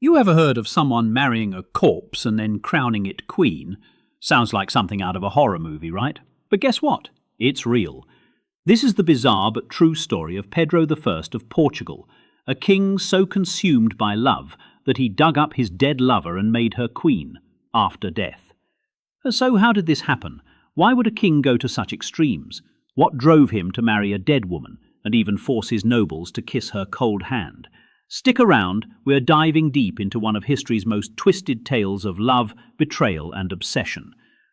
You ever heard of someone marrying a corpse and then crowning it queen? Sounds like something out of a horror movie, right? But guess what? It's real. This is the bizarre but true story of Pedro I of Portugal, a king so consumed by love that he dug up his dead lover and made her queen, after death. So how did this happen? Why would a king go to such extremes? What drove him to marry a dead woman and even force his nobles to kiss her cold hand? Stick around, we're diving deep into one of history's most twisted tales of love, betrayal and obsession.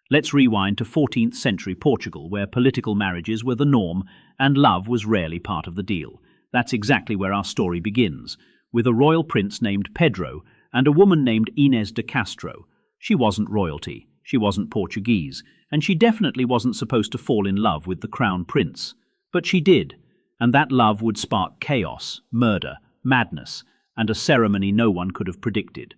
Let's rewind to 14th century Portugal, where political marriages were the norm and love was rarely part of the deal. That's exactly where our story begins, with a royal prince named Pedro and a woman named Inês de Castro. She wasn't royalty, she wasn't Portuguese, and she definitely wasn't supposed to fall in love with the crown prince. But she did, and that love would spark chaos, murder, madness, and a ceremony no one could have predicted.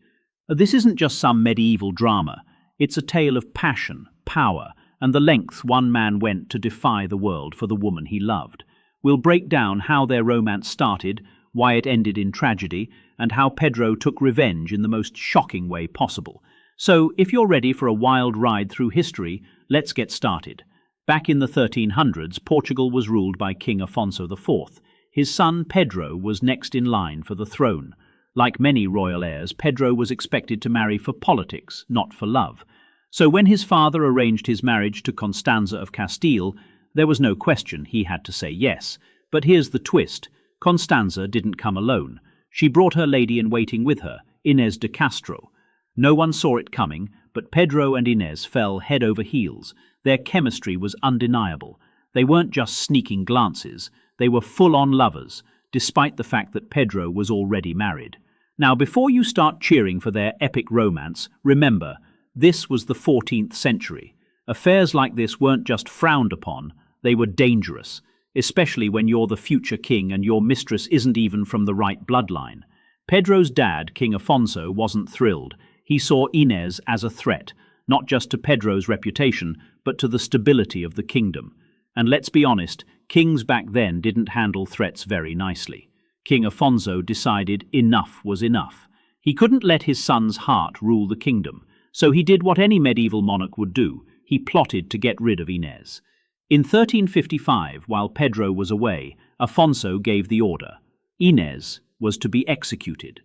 This isn't just some medieval drama. It's a tale of passion, power, and the lengths one man went to defy the world for the woman he loved. We'll break down how their romance started, why it ended in tragedy, and how Pedro took revenge in the most shocking way possible. So, if you're ready for a wild ride through history, let's get started. Back in the 1300s, Portugal was ruled by King Afonso IV. His son Pedro was next in line for the throne. Like many royal heirs, Pedro was expected to marry for politics, not for love. So when his father arranged his marriage to Constanza of Castile, there was no question he had to say yes. But here's the twist. Constanza didn't come alone. She brought her lady-in-waiting with her, Inês de Castro. No one saw it coming, but Pedro and Inês fell head over heels. Their chemistry was undeniable. They weren't just sneaking glances. They were full-on lovers, despite the fact that Pedro was already married. Now, before you start cheering for their epic romance, remember, this was the 14th century. Affairs like this weren't just frowned upon, they were dangerous, especially when you're the future king and your mistress isn't even from the right bloodline. Pedro's dad, King Afonso, wasn't thrilled. He saw Inês as a threat, not just to Pedro's reputation, but to the stability of the kingdom. And let's be honest, kings back then didn't handle threats very nicely. King Afonso decided enough was enough. He couldn't let his son's heart rule the kingdom, so he did what any medieval monarch would do. He plotted to get rid of Inês. In 1355, while Pedro was away, Afonso gave the order. Inês was to be executed.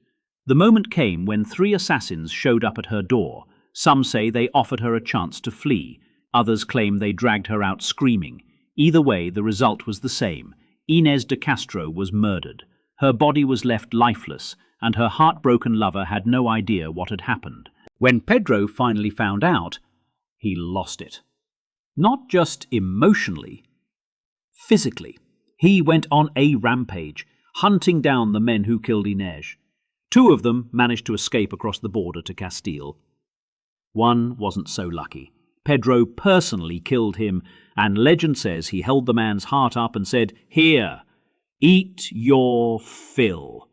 The moment came when 3 assassins showed up at her door. Some say they offered her a chance to flee. Others claim they dragged her out screaming. Either way, the result was the same. Inês de Castro was murdered. Her body was left lifeless, and her heartbroken lover had no idea what had happened. When Pedro finally found out, he lost it. Not just emotionally, physically. He went on a rampage, hunting down the men who killed Inês. 2 of them managed to escape across the border to Castile. One wasn't so lucky. Pedro personally killed him, and legend says he held the man's heart up and said, "Here, eat your fill."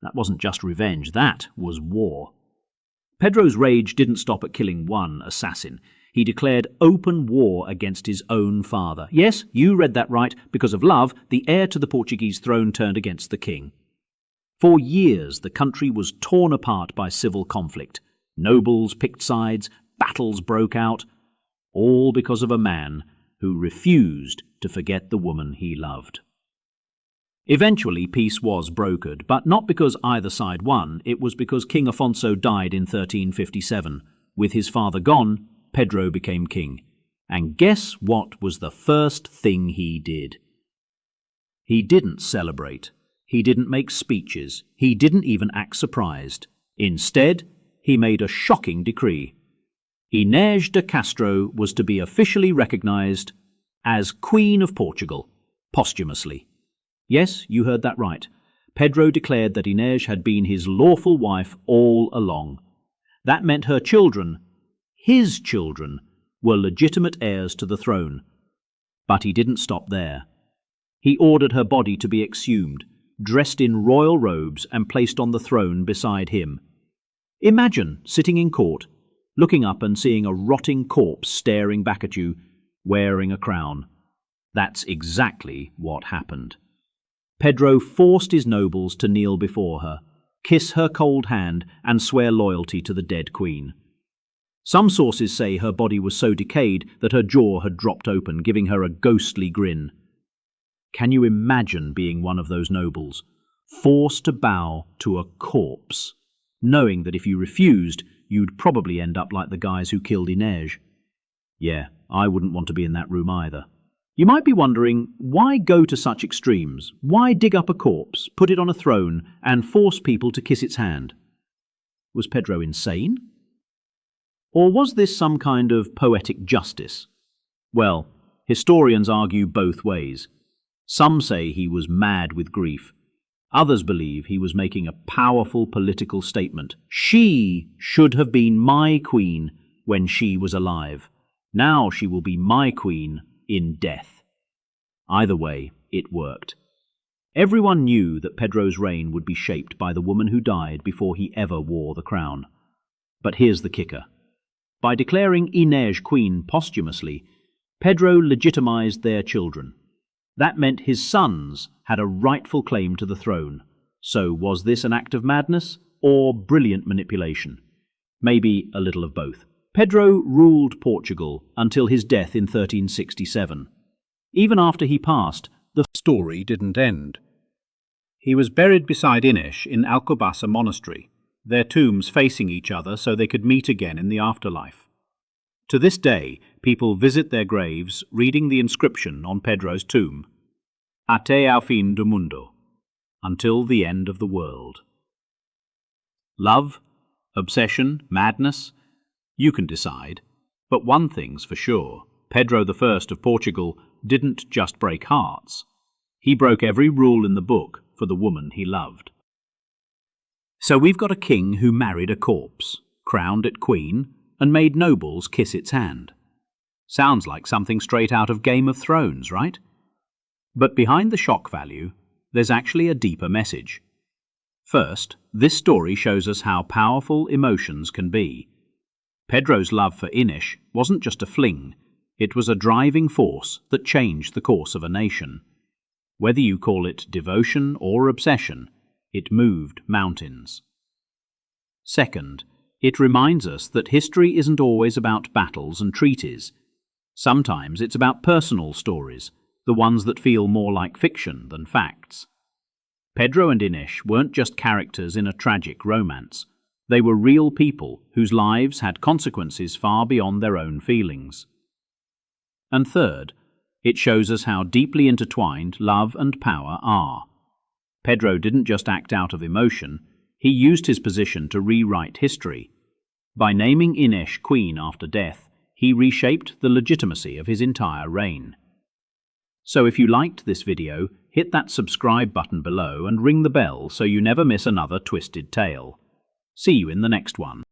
That wasn't just revenge, that was war. Pedro's rage didn't stop at killing 1 assassin. He declared open war against his own father. Yes, you read that right. Because of love, the heir to the Portuguese throne turned against the king. For years, the country was torn apart by civil conflict. Nobles picked sides, battles broke out, all because of a man who refused to forget the woman he loved. Eventually, peace was brokered, but not because either side won. It was because King Afonso died in 1357. With his father gone, Pedro became king. And guess what was the first thing he did? He didn't celebrate. He didn't make speeches. He didn't even act surprised. Instead, he made a shocking decree. Inês de Castro was to be officially recognized as Queen of Portugal, posthumously. Yes, you heard that right. Pedro declared that Inês had been his lawful wife all along. That meant her children, his children, were legitimate heirs to the throne. But he didn't stop there. He ordered her body to be exhumed, dressed in royal robes and placed on the throne beside him. Imagine sitting in court, looking up and seeing a rotting corpse staring back at you, wearing a crown. That's exactly what happened. Pedro forced his nobles to kneel before her. kiss her cold hand, and swear loyalty to the dead queen. Some sources say her body was so decayed that her jaw had dropped open, giving her a ghostly grin. Can you imagine being one of those nobles, forced to bow to a corpse, knowing that if you refused, you'd probably end up like the guys who killed Inej? Yeah, I wouldn't want to be in that room either. You might be wondering, why go to such extremes? Why dig up a corpse, put it on a throne, and force people to kiss its hand? Was Pedro insane? Or was this some kind of poetic justice? Well, historians argue both ways. Some say he was mad with grief. Others believe he was making a powerful political statement. She should have been my queen when she was alive. Now she will be my queen in death. Either way, it worked. Everyone knew that Pedro's reign would be shaped by the woman who died before he ever wore the crown. But here's the kicker. By declaring Inej queen posthumously, Pedro legitimized their children. That meant his sons had a rightful claim to the throne. So was this an act of madness or brilliant manipulation? Maybe a little of both. Pedro ruled Portugal until his death in 1367. Even after he passed, the story didn't end. He was buried beside Inej in Alcobaça Monastery, their tombs facing each other so they could meet again in the afterlife. To this day, people visit their graves reading the inscription on Pedro's tomb, Até ao fim do mundo, until the end of the world. Love? Obsession? Madness? You can decide. But one thing's for sure, Pedro I of Portugal didn't just break hearts. He broke every rule in the book for the woman he loved. So we've got a king who married a corpse, crowned it queen, and made nobles kiss its hand. Sounds like something straight out of Game of Thrones, right? But behind the shock value, there's actually a deeper message. First, this story shows us how powerful emotions can be. Pedro's love for Inej wasn't just a fling, it was a driving force that changed the course of a nation. Whether you call it devotion or obsession, it moved mountains. Second, it reminds us that history isn't always about battles and treaties. Sometimes it's about personal stories, the ones that feel more like fiction than facts. Pedro and Inej weren't just characters in a tragic romance. They were real people whose lives had consequences far beyond their own feelings. And third, it shows us how deeply intertwined love and power are. Pedro didn't just act out of emotion, he used his position to rewrite history. By naming Inej queen after death, he reshaped the legitimacy of his entire reign. So if you liked this video, hit that subscribe button below and ring the bell so you never miss another twisted tale. See you in the next one.